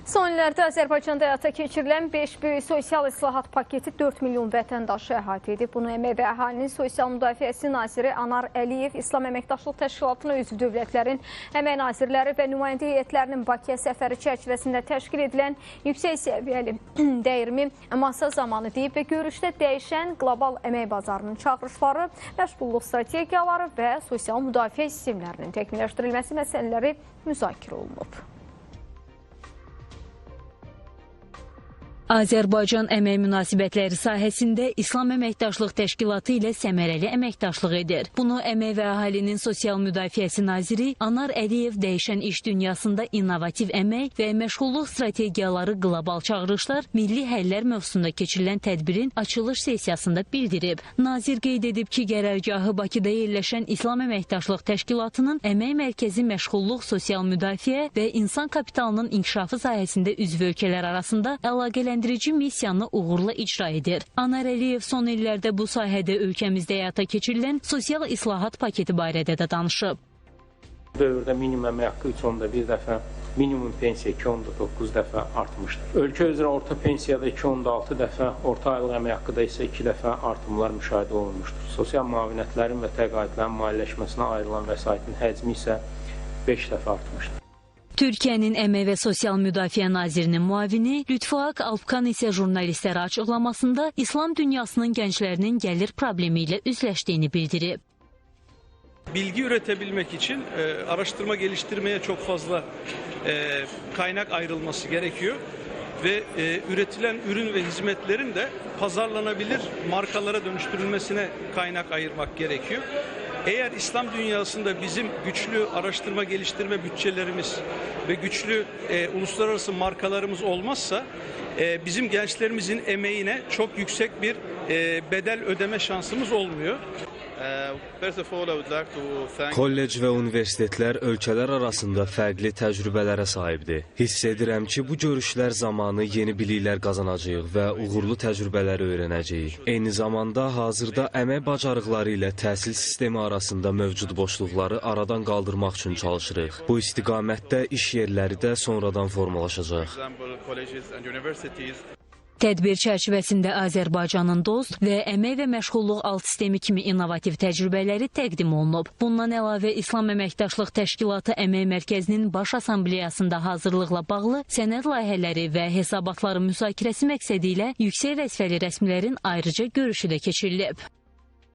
Son illərdə Azərbaycanda həyata keçirilən 5 böyük sosial islahat paketi 4 milyon vətəndaşı əhatə edib. Bunu Əmək və Əhalinin Sosial Müdafiəsi Naziri Anar Əliyev, İslam Əməkdaşlıq Təşkilatına üzv dövlətlərin əmək nazirləri və nümayəndə heyətlərinin Bakıya səfəri çərçivəsində təşkil edilən yüksək səviyyəli dəyirmi masa zamanı deyib və görüşdə dəyişən qlobal əmək bazarının çağırışları, məşğulluq strategiyaları və sosial müdafiə sistemlərinin təkmilləşdirilməsi məsələləri müzakirə olunub. Azərbaycan əmək münasibətləri sahəsində İslam Əməkdaşlıq Təşkilatı ilə səmərəli əməkdaşlıq edir. Bunu Əmək və Əhalinin Sosial Müdafiəsi Naziri Anar Əliyev dəyişən iş dünyasında innovativ əmək və məşğulluq strategiyaları qlobal çağırışlar, milli həllər mövzusunda keçirilən tədbirin açılış sessiyasında bildirib. Nazir qeyd edib ki, qərargahı Bakıda yerləşən İslam Əməkdaşlıq Təşkilatının Əmək Mərkəzi məşğulluq, sosial müdafiə və insan kapitalının inkişafı sahəsində üzv ölkələr arasında əlaqələndirici missiyanı uğurla icra edir. Anar Əliyev son illərdə bu sahədə ölkəmizdə həyata keçirilən sosial islahat paketi barədə də danışıb. Dövrdə minimum əmək haqqı 3.1 dəfə, minimum pensiya 2.9 dəfə artmışdır. Ölkə üzrə orta pensiyada 2.6 dəfə, orta aylıq əmək haqqıda isə 2 dəfə artımlar müşahidə olunmuşdur. Sosial müavinətlərin və təqaüdlərin maliyyələşməsinə ayrılan vəsaitin həcmi isə 5 dəfə artmışdır. Türkiyənin Əmək və Sosial Müdafiə Nazirinin müavini Lütfühaq Alpkan isə jurnalistlərə açıqlamasında İslam dünyasının gənclərinin gəlir problemi ilə üzləşdiyini bildirib. Bilgi üretebilmek için araştırma geliştirmeye çok fazla kaynak ayrılması gerekiyor ve üretilen ürün ve hizmetlerin de pazarlanabilir markalara dönüştürülmesine kaynak ayırmak gerekiyor. Eğer İslam dünyasında bizim güçlü araştırma geliştirme bütçelerimiz ve güçlü uluslararası markalarımız olmazsa bizim gençlerimizin emeğine çok yüksek bir bedel ödeme şansımız olmuyor. Kollec və universitetlər ölkələr arasında fərqli təcrübələrə sahibdir. Hiss edirəm ki, bu görüşlər zamanı yeni biliklər qazanacağıq və uğurlu təcrübələri öyrənəcəyik. Eyni zamanda hazırda əmək bacarıqları ilə təhsil sistemi arasında mövcud boşluqları aradan qaldırmaq üçün çalışırıq. Bu istiqamətdə iş yerləri də sonradan formalaşacaq. Tədbir çərçivəsində Azərbaycanın DOST və əmək və məşğulluq alt sistemi kimi innovativ təcrübələri təqdim olunub. Bundan əlavə İslam Əməkdaşlıq Təşkilatı Əmək Mərkəzinin Baş Assambleyasında hazırlıqla bağlı sənəd layihələri və hesabatların müzakirəsi məqsədi ilə yüksək vəzifəli rəsmilərin ayrıca görüşü də keçirilib.